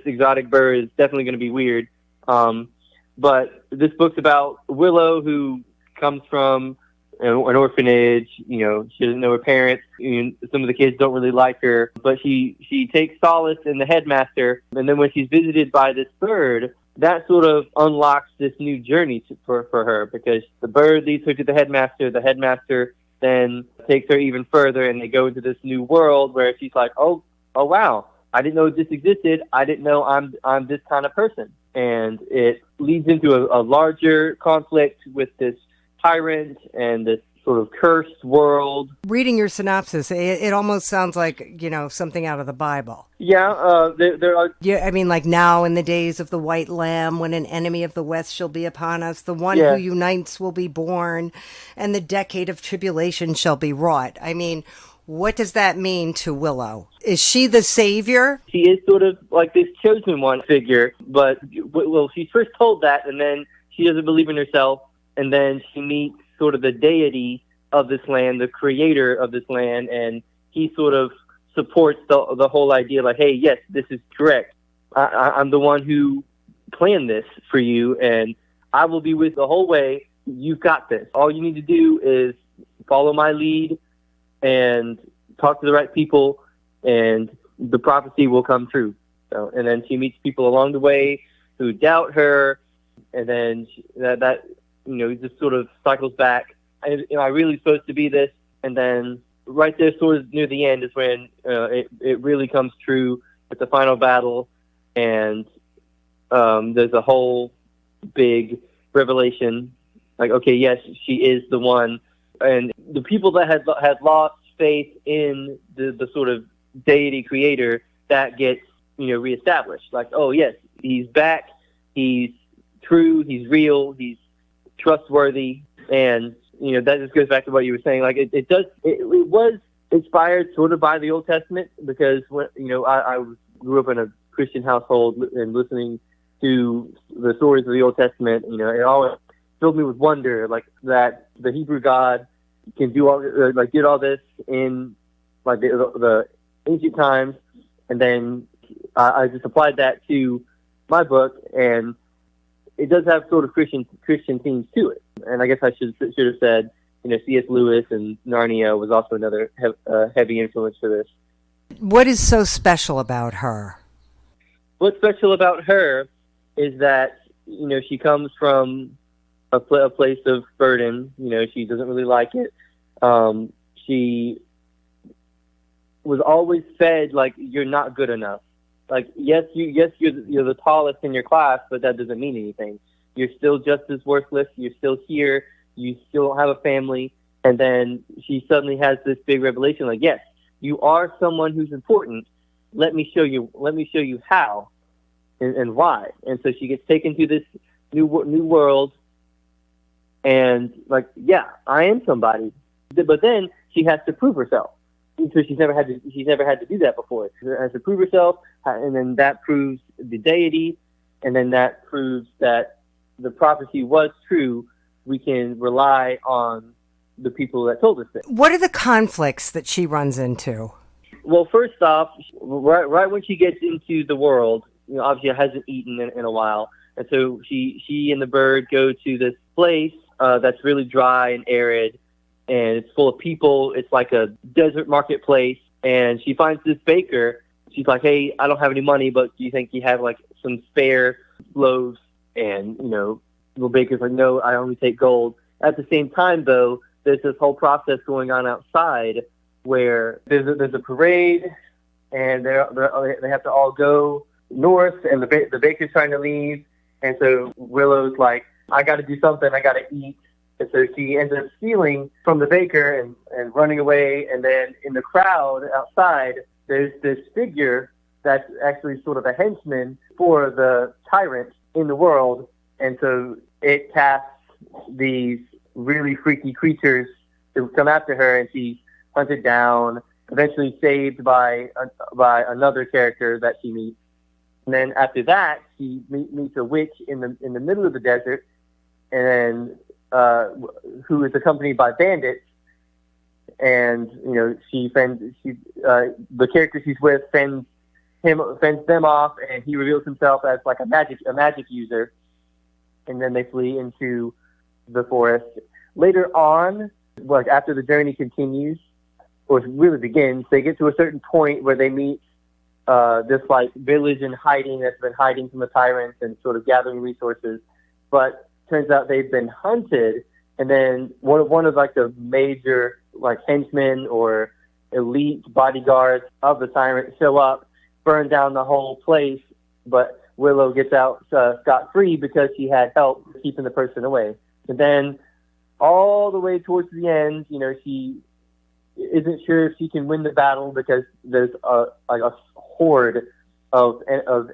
[SPEAKER 7] exotic bird is definitely going to be weird. But this book's about Willow, who comes from an orphanage. She doesn't know her parents. Some of the kids don't really like her, but she takes solace in the headmaster. And then when she's visited by this bird, that sort of unlocks this new journey for her because the bird leads her to the headmaster. The headmaster then takes her even further, and they go into this new world where she's like, oh wow, I didn't know this existed. I didn't know I'm this kind of person. And it leads into a larger conflict with this tyrant and this sort of cursed world.
[SPEAKER 1] Reading your synopsis, it almost sounds like, something out of the Bible.
[SPEAKER 7] Yeah, there are...
[SPEAKER 1] Yeah, I mean, like now in the days of the white lamb, when an enemy of the West shall be upon us, the one who unites will be born, and the decade of tribulation shall be wrought. I mean, what does that mean to Willow? Is she the savior?
[SPEAKER 7] She is sort of like this chosen one figure, but, well, she's first told that, and then she doesn't believe in herself, and then she meets sort of the deity of this land, the creator of this land, and he sort of supports the whole idea, like, hey, yes, this is correct. I'm the one who planned this for you, and I will be with the whole way. You've got this. All you need to do is follow my lead and talk to the right people, and the prophecy will come true. So, and then she meets people along the way who doubt her, and then that just sort of cycles back. I really supposed to be this, and then right there, sort of near the end, is when it really comes true, with the final battle, and there's a whole big revelation. Like, okay, yes, she is the one. And the people that had lost faith in the sort of deity creator, that gets, reestablished. Like, oh, yes, he's back. He's true. He's real. He's trustworthy. And, that just goes back to what you were saying. Like, it was inspired sort of by the Old Testament, because when, I grew up in a Christian household and listening to the stories of the Old Testament, it always filled me with wonder, like that the Hebrew God can do all, did all this in like the ancient times, and then I just applied that to my book, and it does have sort of Christian themes to it. And I guess I should have said, C.S. Lewis and Narnia was also another heavy influence for this.
[SPEAKER 1] What is so special about her?
[SPEAKER 7] What's special about her is that, she comes from a place of burden. She doesn't really like it. She was always fed, like, you're not good enough. Like, you're the tallest in your class, but that doesn't mean anything. You're still just as worthless. You're still here. You still don't have a family. And then she suddenly has this big revelation, like, yes, you are someone who's important. Let me show you how and why. And so she gets taken to this new world, and like, yeah, I am somebody. But then she has to prove herself. So she's never had to do that before. She has to prove herself, and then that proves the deity, and then that proves that the prophecy was true. We can rely on the people that told us this.
[SPEAKER 1] What are the conflicts that she runs into?
[SPEAKER 7] Well, first off, right when she gets into the world, obviously hasn't eaten in a while, and so she and the bird go to this place that's really dry and arid, and it's full of people. It's like a desert marketplace, and she finds this baker. She's like, hey, I don't have any money, but do you think you have like some spare loaves? And, the baker's like, no, I only take gold. At the same time, though, there's this whole process going on outside where there's a parade, and they have to all go north, and the baker's trying to leave. And so Willow's like, I got to do something. I got to eat. And so she ends up stealing from the baker and running away. And then in the crowd outside, there's this figure that's actually sort of a henchman for the tyrant in the world. And so it casts these really freaky creatures to come after her, and she's hunted down, eventually saved by another character that she meets. And then after that, she meets a witch in the middle of the desert, and who is accompanied by bandits. And the character she's with fends them off, and he reveals himself as like a magic user. And then they flee into the forest. Later on, like after the journey continues, or really begins, they get to a certain point where they meet this like village in hiding that's been hiding from the tyrants and sort of gathering resources. But turns out they've been hunted, and then one of like the major like henchmen or elite bodyguards of the tyrant show up, burn down the whole place, but Willow gets out scot-free because she had help keeping the person away. And then all the way towards the end, she isn't sure if she can win the battle because there's a horde of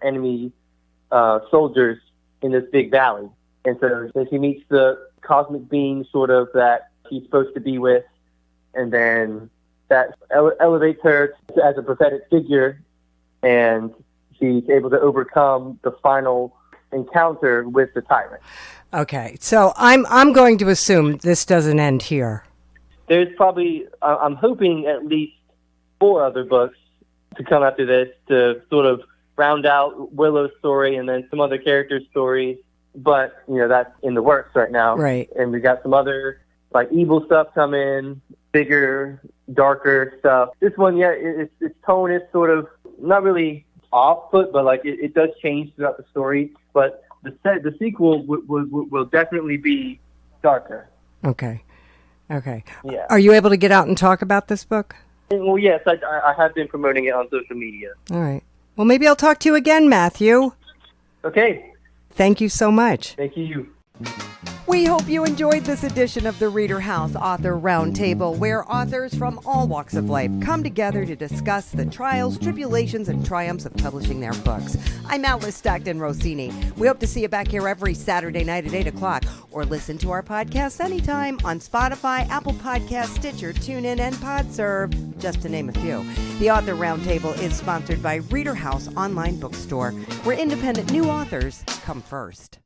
[SPEAKER 7] enemy soldiers in this big valley. And so then she meets the cosmic being sort of that she's supposed to be with, and then that elevates her as a prophetic figure, and she's able to overcome the final encounter with the tyrant.
[SPEAKER 1] Okay, so I'm going to assume this doesn't end here.
[SPEAKER 7] There's probably, I'm hoping, at least 4 other books to come after this to sort of round out Willow's story and then some other characters' stories. But, that's in the works right now.
[SPEAKER 1] Right.
[SPEAKER 7] And we got some other, like, evil stuff coming, bigger, darker stuff. This one, its tone is sort of not really off-put, but, like, it does change throughout the story. But the sequel will definitely be darker.
[SPEAKER 1] Okay.
[SPEAKER 7] Yeah.
[SPEAKER 1] Are you able to get out and talk about this book?
[SPEAKER 7] Well, yes, I have been promoting it on social media.
[SPEAKER 1] All right. Well, maybe I'll talk to you again, Matthew.
[SPEAKER 7] Okay.
[SPEAKER 1] Thank you so much.
[SPEAKER 7] Thank you.
[SPEAKER 1] We hope you enjoyed this edition of the ReaderHouse Author Roundtable, where authors from all walks of life come together to discuss the trials, tribulations, and triumphs of publishing their books. I'm Alice Stockton Rossini. We hope to see you back here every Saturday night at 8 o'clock, or listen to our podcast anytime on Spotify, Apple Podcasts, Stitcher, TuneIn, and PodServe, just to name a few. The Author Roundtable is sponsored by ReaderHouse Online Bookstore, where independent new authors come first.